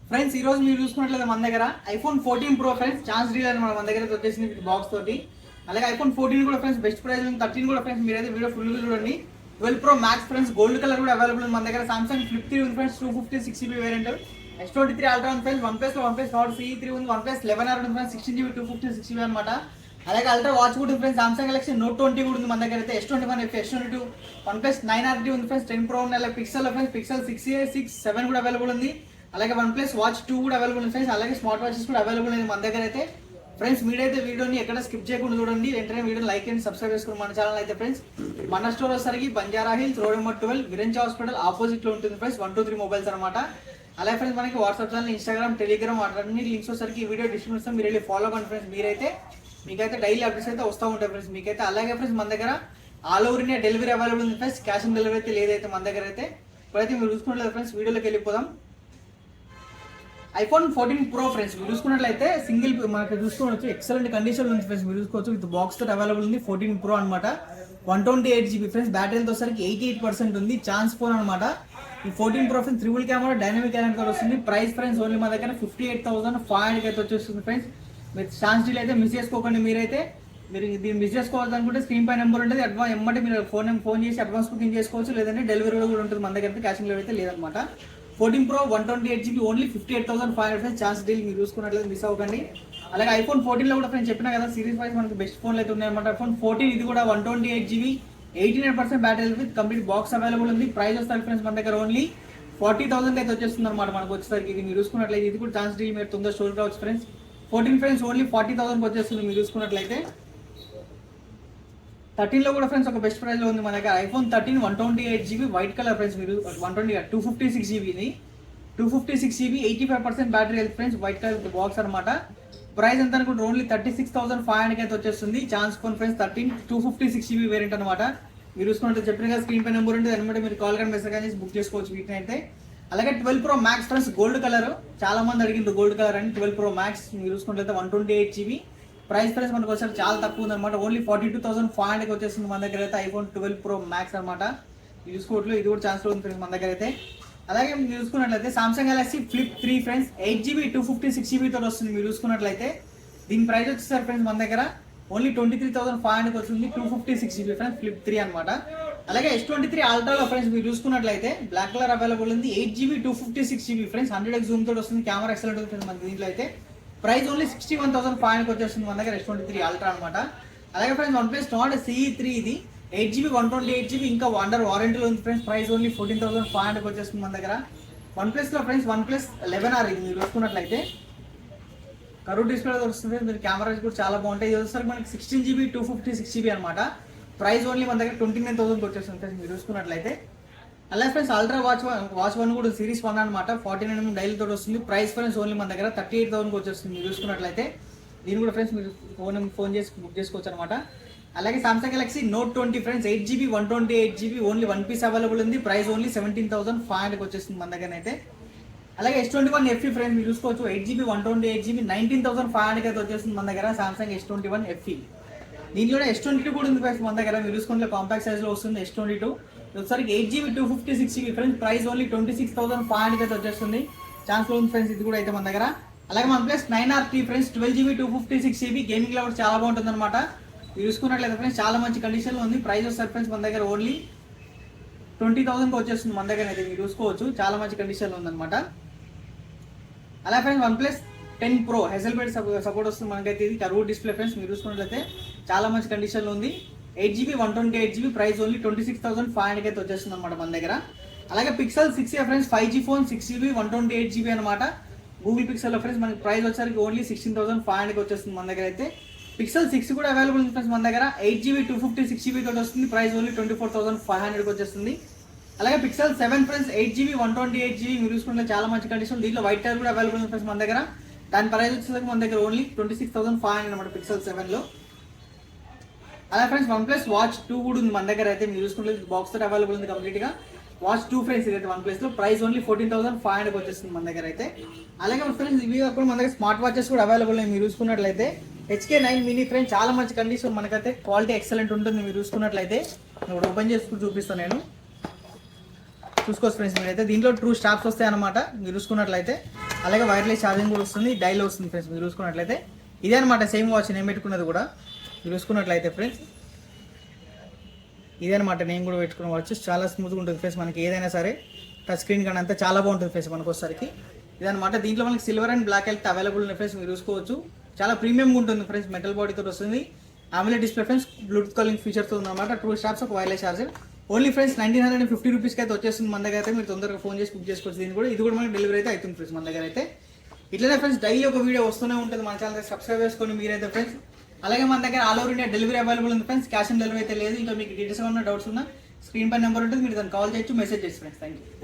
Friends ఈ రోజు మీరు చూసుకున్నట్లయితే మన దగ్గర iPhone 14 pro friends chance deal అని మన దగ్గర వచ్చేసింది విత్ బాక్స్ తోటి. అలాగే ఐఫోన్ 14 కూడా ఫ్రెండ్స్ బెస్ట్ ప్రైస్ 13 కూడా ఫ్రెండ్స్ మీరైతే వీడియో ఫుల్ చూడండి. 12 pro max friends gold colour కూడా అవైలబుల్ ఉంది మన దగ్గర. సామ్సంగ్ ఫ్లిప్ 3 ఉంది friends 256 GB variant. S23 ultra ఉంది ఫ్రెండ్స్. OnePlus Nord CE3 ఉంది. OnePlus 11R ఉంది ఫ్రెండ్స్ 16 GB 256 GB అనమాట. అలాగే అల్ట్రా వాచ్ కూడా ఉంది ఫ్రెండ్స్. సామ్సంగ్ గెలాక్సీ Note 20 కూడా ఉంది మన దగ్గర అయితే. S21 F S22 OnePlus 9RT ఉంది ఫ్రెండ్స్ 10 Pro ఉంది. అలాగే పిక్సెల్ ఫ్రెండ్స్ పిక్సెల్ 6a 6 7 కూడా అవైలబుల్ ఉంది. అలాగే OnePlus Watch 2 కూడా అవైలబుల్ ఉంది ఫ్రెండ్స్. అలాగే స్మార్ట్ వాచెస్ కూడా అవైలబుల్ ఉంది మన దగ్గర అయితే. ఫ్రెండ్స్ మీరైతే వీడియోని ఎక్కడ స్కిప్ చేయకుండా చూడండి. వెంటనే వీడియో లైక్ అండ్ సబ్స్క్రైబ్ చేసుకోండి మన ఛానల్ అయితే. ఫ్రెండ్స్ మన స్టోర్ వచ్చేసరికి బంజారా హిల్స్ రోడ్ నెంబర్ 12 విరెంజ్ హాస్పిటల్ ఆపోజిట్ లో ఉంటుంది ఫ్రెండ్స్. 123 మొబైల్స్ అనమాట. అలాగే ఫ్రెండ్స్ మనకి వాట్సాప్ ఛానల్, ఇన్స్టాగ్రామ్, టెలిగ్రామ్ అన్ని లింక్స్ వచ్చేసరికి ఈ వీడియో డిస్క్రిప్షన్ మీరు వెళ్ళి ఫాలో కండి ఫ్రెండ్స్. మీరైతే మీకైతే డైలీ అప్డేట్స్ అయితే వస్తూ ఉంటాయి ఫ్రెండ్స్ మీకైతే. అలాగే ఫ్రెండ్స్ మన దగ్గర all over India delivery available ఉంది ఫ్రెండ్స్. క్యాష్ ఆన్ డెలివరీ అయితే లేదైతే మన దగ్గర అయితే. ఇప్పుడైతే మీరు చూసుకున్నట్లయితే ఫ్రెండ్స్ వీడియోలోకి వెళ్ళిపోదాం. ఐఫోన్ 14 ప్రో ఫ్రెండ్స్ మీరు చూసుకున్నట్లయితే సింగిల్ మనకి చూసుకోవచ్చు ఎక్సలెంట్ కండిషన్ ఉంది ఫ్రెండ్స్. మీరు చూసుకోవచ్చు విత్ బాక్స్ తో అవైలబుల్ ఉంది. 14 ప్రో అనమాట. 128 GB ఫ్రెండ్స్. బ్యాటరీతో వచ్చరికి 88% ఉంది. ఛాన్స్ ఫోన్ అనమాట. ఈ 14 pro friends triple camera dynamic camera వస్తుంది. ప్రైస్ ఫ్రెండ్స్ ఓన్లీ మా దగ్గర 58,500 అయితే వచ్చేస్తుంది ఫ్రెండ్స్. మీరు ఛాన్స్ డీల్ అయితే మిస్ చేసుకోకండి. మీరైతే మీరు దీన్ని మిస్ చేసుకోవాలనుకుంటే స్క్రీన్ పై నెంబర్ ఉంటుంది. ఎమ్మటి మీరు ఫోన్ చేసి అడ్వాన్స్ బుకింగ్ చేసుకోవచ్చు. లేదంటే డెలివరీ కూడా ఉంటుంది మన దగ్గర. క్యాష్ ఆన్ డెలివరీ అయితే లేదనమాట. 14 pro 128 GB only 58,500 friends. Chance deal మీరు చూసుకున్నట్లయితే మిస్ అవ్వకండి. అలాగే ఐఫోన్ 14 లో కూడా ఫ్రెండ్స్ చెప్పినా కదా సిరీస్ వైజ్ మనకి బెస్ట్ ఫోన్లు అయితే ఉన్నాయన్నమాట. ఐఫోన్ 14 ఇది కూడా 128 GB 89% battery with complete box available ఉంది. ప్రైస్ వస్తారు ఫ్రెండ్స్ మన దగ్గర ఓన్లీ 40,000 అయితే వచ్చేస్తుంది అనమాట మనకు వచ్చేసరికి. ఇది మీరు చూసుకున్నట్లయితే ఇది కూడా ఛాన్స్ డీల్ మీరు తొందర స్టోర్ కావచ్చు ఫ్రెండ్స్. 14 ఫ్రెండ్స్ ఓన్లీ 40,000 వచ్చేస్తుంది మీరు చూసుకున్నట్లయితే. 13 లో కూడా ఫ్రెండ్స్ ఒక బెస్ట్ ప్రైస్ లో ఉంది మన దగ్గర. IPhone 13 128 GB white colour friends. మీరు 256 GB ఇది 256 GB 85% battery health friends. White colour box అనమాట. ప్రైస్ ఎంత అనుకుంటే ఓన్లీ 36,500 అయితే వచ్చేస్తుంది. Chance phone friends 13 256 GB variant అనమాట. మీరు చూసుకుంటే చెప్పిన కదా స్క్రీన్ పై నెంబర్ ఉంటుంది. అనమాట మీరు కాల్ కానీ మెసేజ్ కానీ బుక్ చేసుకోవచ్చు వీటిని అయితే. అలాగే 12 pro max friends gold colour చాలా మంది అడిగింది గోల్డ్ కలర్ అని. 12 ప్రో మ్యాక్స్ మీరు చూసుకుంటే 128 GB ప్రైస్ ఫ్రెండ్స్ మనకు వచ్చారు చాలా తక్కువ ఉంది అనమాట. ఓన్లీ 42,500 వచ్చేస్తుంది మన దగ్గర అయితే. ఐఫోన్ 12 ప్రో మ్యాక్స్ అనమాట. చూసుకోవట్లు ఇది కూడా ఛాన్స్ ఉంది ఫ్రెండ్స్ మన దగ్గర అయితే. అలాగే మీరు చూసుకున్నట్లయితే Samsung Galaxy flip 3 friends 8 GB 256 GB తోటి వస్తుంది. మీరు చూసుకున్నట్లయితే దీని ప్రైస్ వచ్చేసరి ఫ్రెండ్స్ మన దగ్గర ఓన్లీ 23,500 వస్తుంది. 256 GB ఫ్రెండ్స్ ఫ్లిప్ 3 అనమాట. అలాగే S23 అల్ట్రాలో ఫ్రెండ్స్ మీరు చూసుకున్నట్లయితే బ్లాక్ కలర్ అవైలబుల్ ఉంది. 8 GB 256 GB friends 100x Zoom తోటి వస్తుంది. కెమెరా ఎక్సలెంట్ ఉంది ఫ్రెండ్స్ మన దీంట్లో అయితే. ప్రైస్ ఓన్లీ 61,500 వచ్చేస్తుంది మన దగ్గర S23 అల్ట్రా అనమాట. అలాగే ఫ్రెండ్స్ OnePlus Nord CE3 ఇది 8 GB 128 GB ఇంకా అండర్ వారంటీలో ఉంది ఫ్రెండ్స్. ప్రైస్ ఓన్లీ 14,500 వచ్చేస్తుంది మన దగ్గర. OnePlus లో ఫ్రెండ్స్ OnePlus 11R ఇది మీరు చూసుకున్నట్లయితే కర్వ్ డిస్ప్లే వస్తుంది. మీరు కెమెరాస్ కూడా చాలా బాగుంటాయి. ఇది వచ్చేసరికి మనకి 16 GB 256 GB అనమాట. ప్రైస్ ఓన్లీ మన దగ్గర 29,000 వచ్చేస్తుంది ఫ్రెండ్స్ మీరు చూసుకున్నట్లయితే. అలాగే ఫ్రెండ్స్ అల్ట్రా వాచ్ 1 కూడా సిరీస్ 1 అనమాట. 49mm డైలీ తోటి వస్తుంది. ప్రైస్ ఫ్రెండ్స్ ఓన్లీ మన దగ్గర 38,000 వచ్చేస్తుంది మీరు చూసుకున్నట్లయితే. దీన్ని కూడా ఫ్రెండ్స్ మీరు ఫోన్ చేసి బుక్ చేసుకోవచ్చు అనమాట. అలాగే Samsung Galaxy Note 20 friends 8 GB 128 GB only 1 piece available ఉంది. ప్రైస్ ఓన్లీ 17,500 వచ్చేస్తుంది మన దగ్గర అయితే. అలాగే S21 FE ఫ్రెండ్స్ మీరు చూసుకోవచ్చు 8 GB 128 GB 19,500 అయితే వచ్చేస్తుంది మన దగ్గర. సామ్సంగ్ S21 FE దీనిలో S22 కూడా ఉంది ఫ్రెండ్స్ మన దగ్గర. మీరు చూసుకుంటే కాంపాక్ట్ సైజ్ లో వస్తుంది S22. ఒకసారికి 8 GB 256 GB friends price only 26,500 అయితే వచ్చేస్తుంది. ఛాన్స్ లో ఉంది ఫ్రెండ్స్ ఇది కూడా అయితే మన దగ్గర. అలాగే OnePlus 9RT friends 12 GB 256 GB gaming లో కూడా చాలా బాగుంటుంది అనమాట. మీరు చూసుకున్నట్లయితే ఫ్రెండ్స్ చాలా మంచి కండిషన్ లో ఉంది. ప్రైస్ వస్తారు ఫ్రెండ్స్ మన దగ్గర ఓన్లీ 20,000 వచ్చేస్తుంది మన దగ్గర అయితే. మీరు చూసుకోవచ్చు చాలా మంచి కండిషన్ లో ఉందన్నమాట. అలాగే ఫ్రెండ్స్ OnePlus 10 Pro హెజల్బెడ్ సపోర్ట్ వస్తుంది మనకైతే. ఇది కర్వ్ డిస్ప్లే ఫ్రెండ్స్ మీరు చూసుకున్నట్లయితే చాలా మంచి కండిషన్ లో ఉంది. 8 GB 128 GB ప్రైస్ ఓన్లీ 26,500 అయితే వచ్చేస్తుంది అనమాట మన దగ్గర. అలాగే pixel 6a friends 5G phone 6 GB 128 GB అనమాట. గూగుల్ పిక్సెల్ ఫ్రెండ్స్ మనకి ప్రైస్ వచ్చేసరికి ఓన్లీ 16,500 వచ్చేస్తుంది మన దగ్గర అయితే. పిక్సెల్ 6 కూడా అవైలబుల్ ఉంది ఫ్రెండ్స్ మన దగ్గర. 8 GB 256 GB తోటి వస్తుంది. ప్రైస్ ఓన్లీ 24,500 వచ్చేస్తుంది. అలాగే పిక్సెల్ 7 ఫ్రెండ్స్ 8 GB 128 GB మీరు చూసుకుంటే చాలా మంచి కండిషన్. దీంట్లో వైట్ కలర్ కూడా అవైలబుల్ ఉంది ఫ్రెండ్స్ మన దగ్గర. దాని ప్రైస్ వచ్చేసరికి మన దగ్గర ఓన్లీ 26,500 అనమాట పిక్సెల్ 7 లో. అలాగే ఫ్రెండ్స్ OnePlus Watch 2 కూడా ఉంది మన దగ్గర అయితే. మీరు చూసుకుంటే బాక్స్ తో అవైలబుల్ ఉంది కంప్లీట్ గా. Watch 2 ఫ్రెండ్స్ ఇదైతే OnePlus లో ప్రైస్ ఓన్లీ 14,500 వచ్చేస్తుంది మన దగ్గర అయితే. అలాగే ఫ్రెండ్స్ ఇవి కాకుండా మన దగ్గర స్మార్ట్ వాచెస్ కూడా అవైలబుల్ ఉన్నాయి. మీరు చూసుకున్నట్లయితే HK9 mini ఫ్రెండ్స్ చాలా మంచి కండిషన్ మనకైతే. క్వాలిటీ ఎక్సలెంట్ ఉంటుంది. మీరు చూసుకున్నట్లయితే ఇప్పుడు ఓపెన్ చేసుకుని చూపిస్తాను నేను. చూసుకోవచ్చు ఫ్రెండ్స్ మీరైతే. దీంట్లో ట్రూ స్టాప్స్ వస్తాయి అనమాట. మీరు చూసుకున్నట్లయితే అలాగే వైర్లెస్ ఛార్జింగ్ కూడా వస్తుంది, డైలో వస్తుంది ఫ్రెండ్స్. మీరు చూసుకున్నట్లయితే ఇదే అనమాట సేమ్ వాచ్ నేను పెట్టుకున్నది కూడా. మీరు చూసుకున్నట్లయితే ఫ్రెండ్స్ ఇదే అనమాట నేను కూడా పెట్టుకున్న వాచ్. చాలా స్మూత్గా ఉంటుంది ఫ్రెండ్స్. మనకి ఏదైనా సరే టచ్ స్క్రీన్ కానీ అంతా చాలా బాగుంటుంది ఫ్రెండ్స్ మనకు వచ్చేసరికి. ఇదనమాట దీంట్లో మనకి సిల్వర్ అండ్ బ్లాక్ హెల్త్ అవైలబుల్ ఉన్నాయి ఫ్రెండ్స్. మీరు చూసుకోవచ్చు చాలా ప్రీమియంగా ఉంటుంది ఫ్రెండ్స్. మెటల్ బాడీతో వస్తుంది, AMOLED display friends, Bluetooth calling ఫీచర్తో ఉందన్నమాట. 2 స్టాప్స్ ఒక వైర్లెస్ ఛార్జర్. ఓన్లీ ఫ్రెండ్స్ 1950 రూపీస్కి అయితే వచ్చేస్తుంది మన దగ్గర అయితే. మీరు తొందరగా ఫోన్ చేసి బుక్ చేసుకోవచ్చు దీన్ని కూడా. ఇది కూడా మనకి డెలివరీ అయితే అవుతుంది ఫ్రెండ్స్ మన దగ్గర అయితే. ఇట్లనే ఫ్రెండ్స్ డైలీ ఒక వీడియో వస్తూనే ఉంటుంది మన ఛానల్. సబ్స్క్రైబ్ చేసుకొని మీరైతే ఫ్రెండ్స్. అలాగే మన దగ్గర all over India delivery available ఉంది ఫ్రెండ్స్. క్యాష్ ఆన్ డెలివరీ అయితే లేదు. ఇంకా మీకు డీటెయిల్స్ ఉన్న డౌట్స్ ఉన్నా స్క్రీన్ పై నెంబర్ ఉంటుంది, మీరు దాన్ని కాల్ చేయొచ్చు, మెసేజ్ చేయొచ్చు ఫ్రెండ్స్. Thank you.